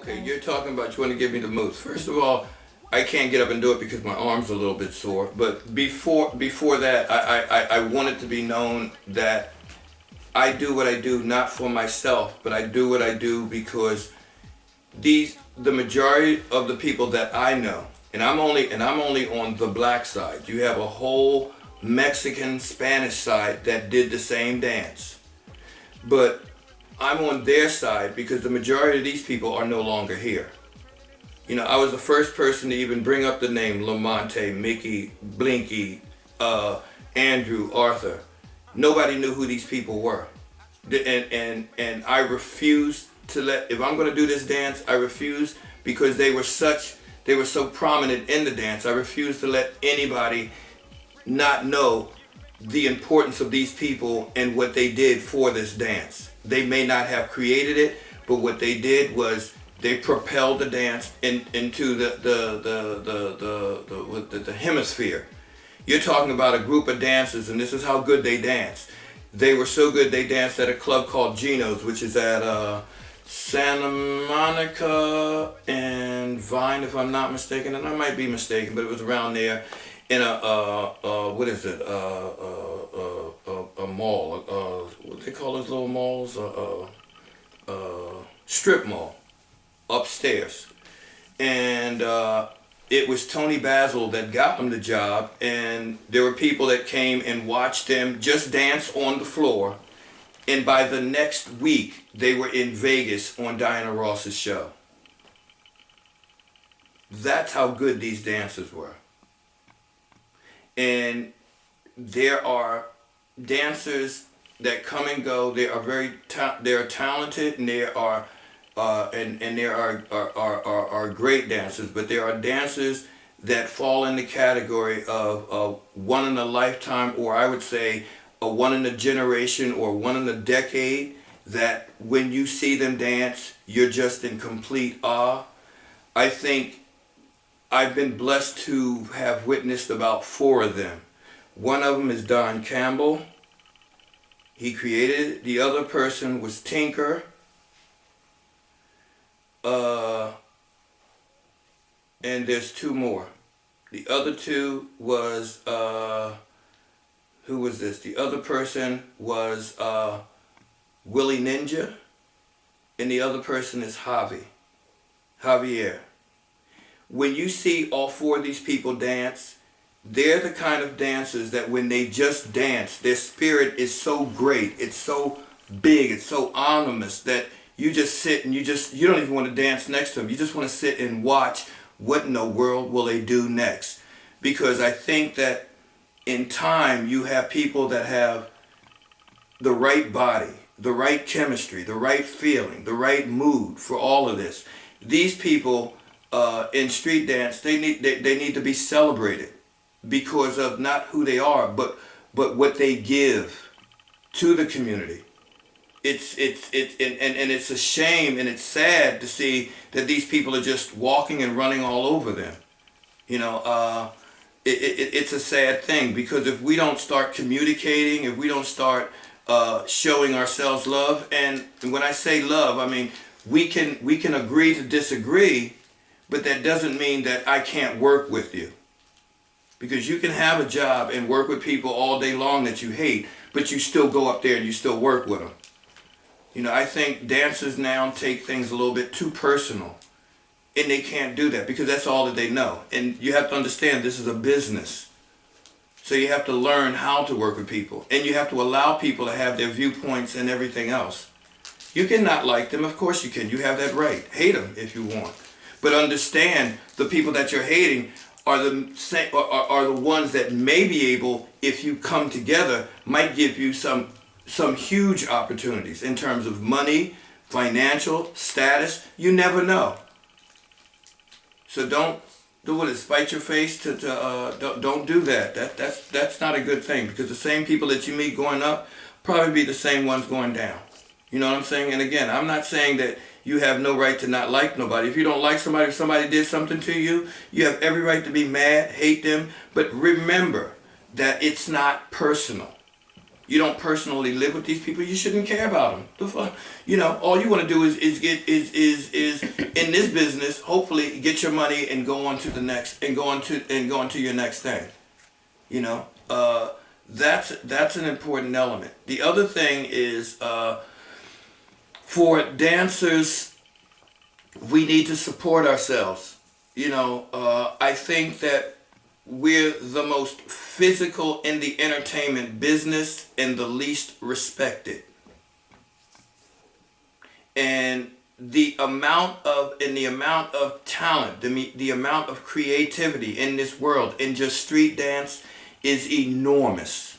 Okay, you're talking about you want to give me the moves. First of all, I can't get up and do it because my arm's a little bit sore. But before that, I want it to be known that I do what I do not for myself, but I do what I do because the majority of the people that I know, and I'm only on the black side. You have a whole Mexican Spanish side that did the same dance, but I'm on their side because the majority of these people are no longer here. You know, I was the first person to even bring up the name Lamonte, Mickey, Blinky, Andrew, Arthur. Nobody knew who these people were. And I refused to let, if I'm going to do this dance, I refuse because they were so prominent in the dance. I refuse to let anybody not know the importance of these people and what they did for this dance. They may not have created it, but what they did was they propelled the dance into the hemisphere. You're talking about a group of dancers, and this is how good they danced. They were so good they danced at a club called Gino's, which is at Santa Monica and Vine, if I'm not mistaken, and I might be mistaken, but it was around there in what is it? A mall. What they call those little malls? Strip mall upstairs, and it was Tony Basil that got him the job, and there were people that came and watched them just dance on the floor, and by the next week they were in Vegas on Diana Ross's show. That's how good these dancers were. And there are dancers that come and go. They are they are talented, and they are and there are great dancers, but there are dancers that fall in the category of one in a lifetime, or I would say a one in a generation or one in a decade, that when you see them dance, you're just in complete awe. I think I've been blessed to have witnessed about 4 of them. One of them is Don Campbell. He created it. The other person was Tinker. And there's 2 more. The other 2 was, who was this? The other person was Willie Ninja, and the other person is Javier. When you see all 4 of these people dance, they're the kind of dancers that when they just dance, their spirit is so great, it's so big, it's so ominous that you just sit and you don't even want to dance next to them. You just want to sit and watch what in the world will they do next. Because I think that in time you have people that have the right body, the right chemistry, the right feeling, the right mood for all of this. These people in street dance, they need to be celebrated because of not who they are, but what they give to the community. It's a shame and it's sad to see that these people are just walking and running all over them. You know, it's a sad thing, because if we don't start communicating, if we don't start showing ourselves love, and when I say love, I mean we can agree to disagree, but that doesn't mean that I can't work with you. Because you can have a job and work with people all day long that you hate, but you still go up there and you still work with them. You know, I think dancers now take things a little bit too personal, and they can't do that because that's all that they know. And you have to understand this is a business. So you have to learn how to work with people, and you have to allow people to have their viewpoints and everything else. You can not like them, of course you can. You have that right. Hate them if you want. But understand the people that you're hating are the ones that may be able, if you come together, might give you some huge opportunities in terms of money, financial status. You never know. So don't do what is spite your face. Don't do that. That's not a good thing, because the same people that you meet going up probably be the same ones going down. You know what I'm saying? And again, I'm not saying that you have no right to not like nobody. If you don't like somebody, if somebody did something to you, you have every right to be mad, hate them. But remember that it's not personal. You don't personally live with these people. You shouldn't care about them. The fuck, all you want to do is get is in this business. Hopefully, get your money and go on to the next and go on to your next thing. That's an important element. The other thing is for dancers, we need to support ourselves. I think that we're the most physical in the entertainment business and the least respected. And the amount of talent, the amount of creativity in this world in just street dance is enormous.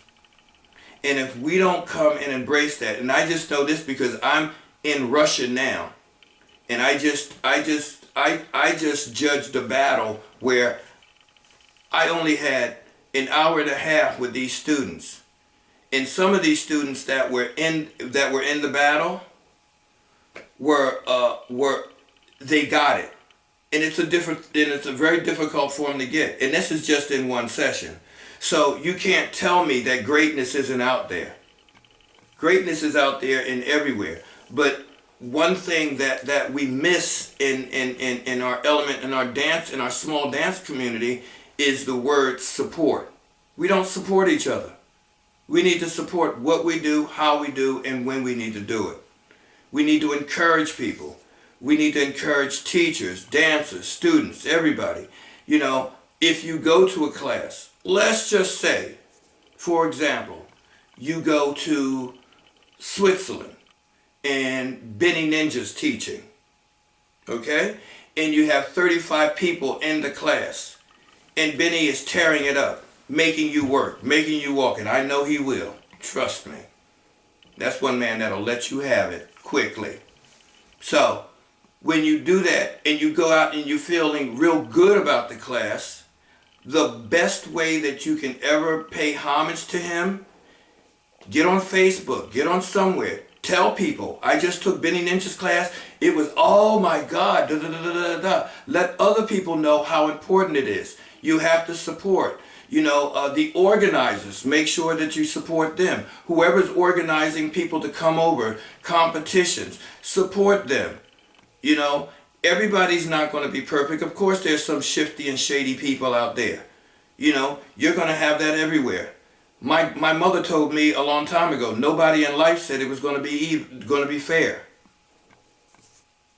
And if we don't come and embrace that, and I just know this because I'm in Russia now, and I just judged a battle where I only had an hour and a half with these students, and some of these students that were in the battle they got it, and it's a very difficult for them to get, and this is just in one session. So you can't tell me that greatness isn't out there. Greatness is out there and everywhere, but one thing that we miss in our element, in our dance, in our small dance community, is the word support. We don't support each other. We need to support what we do, how we do, and when we need to do it. We need to encourage people. We need to encourage teachers, dancers, students, everybody. If you go to a class, let's just say, for example, you go to Switzerland and Benny Ninja's teaching, okay? And you have 35 people in the class, and Benny is tearing it up, making you work, making you walk, and I know he will. Trust me. That's one man that'll let you have it quickly. So, when you do that and you go out and you're feeling real good about the class, the best way that you can ever pay homage to him, get on Facebook, get on somewhere, tell people, I just took Benny Ninja's class, it was, oh my God, da da da da da da. Let other people know how important it is. You have to support. The organizers, make sure that you support them. Whoever's organizing people to come over, competitions, support them. Everybody's not going to be perfect. Of course, there's some shifty and shady people out there. You're going to have that everywhere. My mother told me a long time ago, nobody in life said it was going to be fair.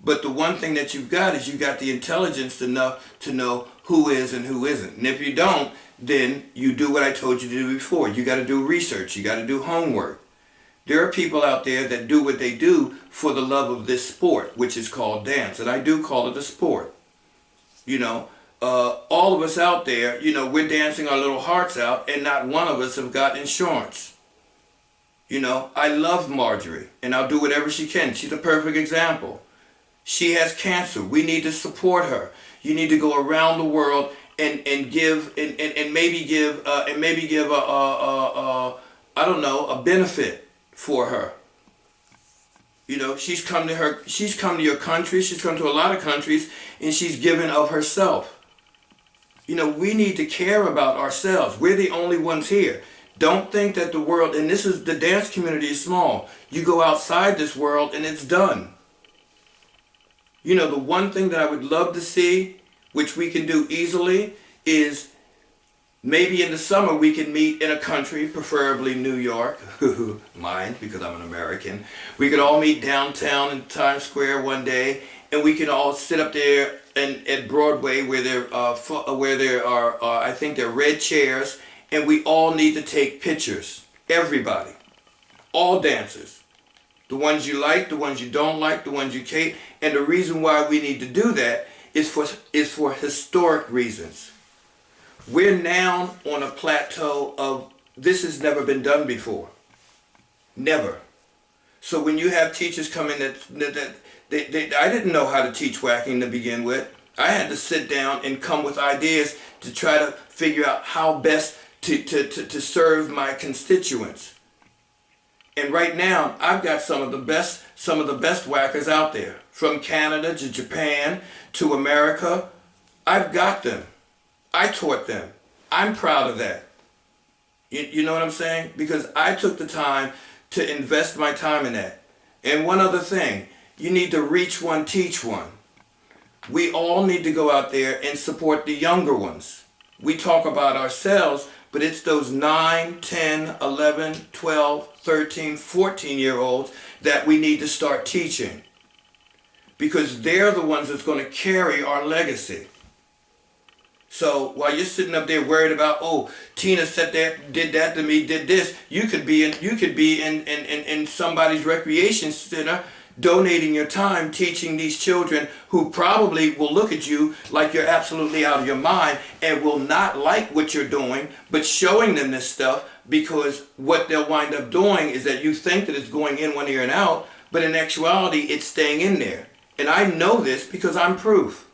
But the one thing that you've got is you got the intelligence enough to know who is and who isn't. And if you don't, then you do what I told you to do before. You got to do research. You got to do homework. There are people out there that do what they do for the love of this sport, which is called dance. And I do call it a sport. All of us out there, we're dancing our little hearts out, and not one of us have got insurance. I love Marjorie, and I'll do whatever she can. She's a perfect example. She has cancer. We need to support her. You need to go around the world and give and maybe give a benefit for her. She's come to your country, she's come to a lot of countries, and she's given of herself. We need to care about ourselves. We're the only ones here. Don't think that the world, and the dance community is small. You go outside this world and it's done. The one thing that I would love to see, which we can do easily, is maybe in the summer we can meet in a country, preferably New York, mine, because I'm an American. We could all meet downtown in Times Square one day, and we can all sit up there at Broadway where there are, I think they're red chairs, and we all need to take pictures. Everybody. All dancers. The ones you like, the ones you don't like, the ones you hate. And the reason why we need to do that is for historic reasons. We're now on a plateau of this has never been done before. Never. So when you have teachers come in that I didn't know how to teach waacking to begin with. I had to sit down and come with ideas to try to figure out how best to serve my constituents. And right now, I've got some of the best whackers out there. From Canada to Japan to America. I've got them. I taught them. I'm proud of that. You know what I'm saying? Because I took the time to invest my time in that. And one other thing, you need to reach one, teach one. We all need to go out there and support the younger ones. We talk about ourselves, but it's those 9, 10, 11, 12, 13, 14-year-olds that we need to start teaching. Because they're the ones that's going to carry our legacy. So while you're sitting up there worried about, oh, Tina said that, did that to me, did this, you could be in somebody's recreation center donating your time teaching these children who probably will look at you like you're absolutely out of your mind and will not like what you're doing, but showing them this stuff, because what they'll wind up doing is that you think that it's going in one ear and out, but in actuality it's staying in there. And I know this because I'm proof.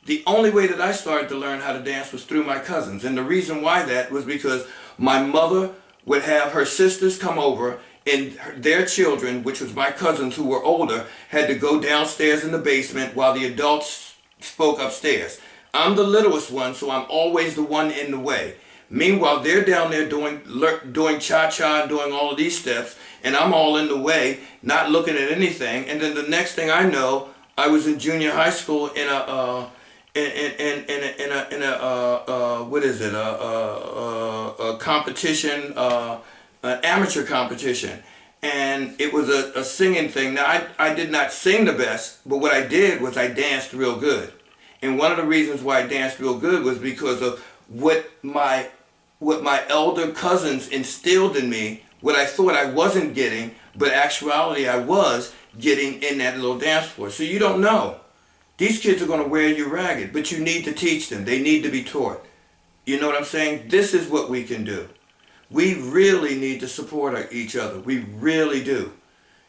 The only way that I started to learn how to dance was through my cousins. And the reason why that was because my mother would have her sisters come over, and their children, which was my cousins who were older, had to go downstairs in the basement while the adults spoke upstairs. I'm the littlest one, so I'm always the one in the way. Meanwhile, they're down there doing cha-cha and doing all of these steps, and I'm all in the way, not looking at anything. And then the next thing I know, I was in junior high school in a competition, an amateur competition, and it was a singing thing. Now I did not sing the best, but what I did was I danced real good. And one of the reasons why I danced real good was because of what my elder cousins instilled in me, what I thought I wasn't getting, but actuality I was getting in that little dance floor. So you don't know. These kids are going to wear you ragged, but you need to teach them. They need to be taught. You know what I'm saying? This is what we can do. We really need to support each other. We really do.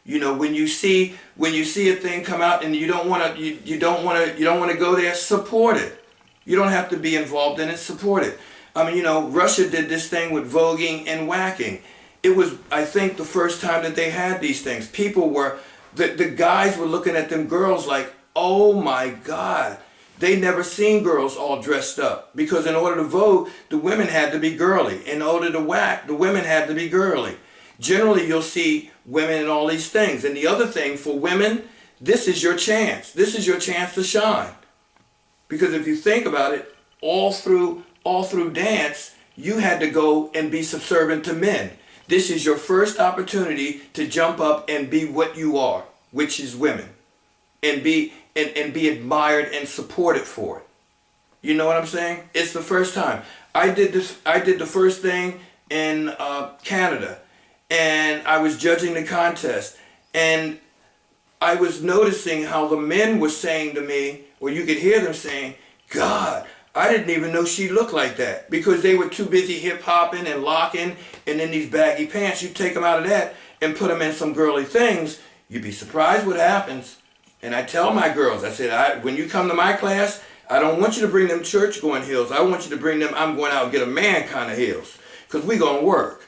You know, when you see a thing come out and you don't want to go there, support it. You don't have to be involved in it. Support it. I mean, you know, Russia did this thing with voguing and waacking. It was, I think, the first time that they had these things. People were, the guys were looking at them girls like, oh my God. They never seen girls all dressed up, because in order to vogue, the women had to be girly. In order to whack, the women had to be girly. Generally, you'll see women in all these things. And the other thing for women, this is your chance. This is your chance to shine. Because if you think about it, all through dance, you had to go and be subservient to men. This is your first opportunity to jump up and be what you are, which is women, and be admired and supported for it. You know what I'm saying? It's the first time. I did the first thing in Canada, and I was judging the contest, and I was noticing how the men were saying to me, or you could hear them saying, God, I didn't even know she looked like that, because they were too busy hip-hopping and locking, and in these baggy pants. You take them out of that and put them in some girly things, you'd be surprised what happens. And I tell my girls, I said, when you come to my class, I don't want you to bring them church-going heels. I want you to bring them, I'm going out and get a man kind of heels, because we're going to work.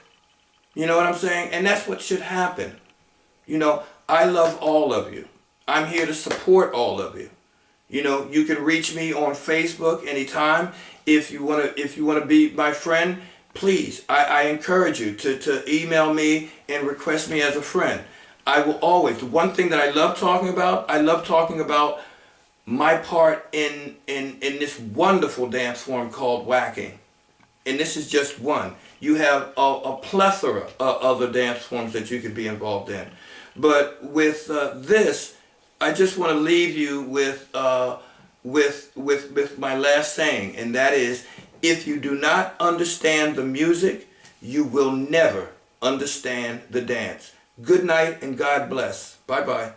You know what I'm saying? And that's what should happen. You know, I love all of you. I'm here to support all of you. You know, you can reach me on Facebook anytime. If you want to be my friend, please, I encourage you to email me and request me as a friend. I will always. The one thing that I love talking about my part in this wonderful dance form called waacking. And this is just one. You have a plethora of other dance forms that you could be involved in. But with this, I just want to leave you with my last saying, and that is, if you do not understand the music, you will never understand the dance. Good night and God bless. Bye-bye.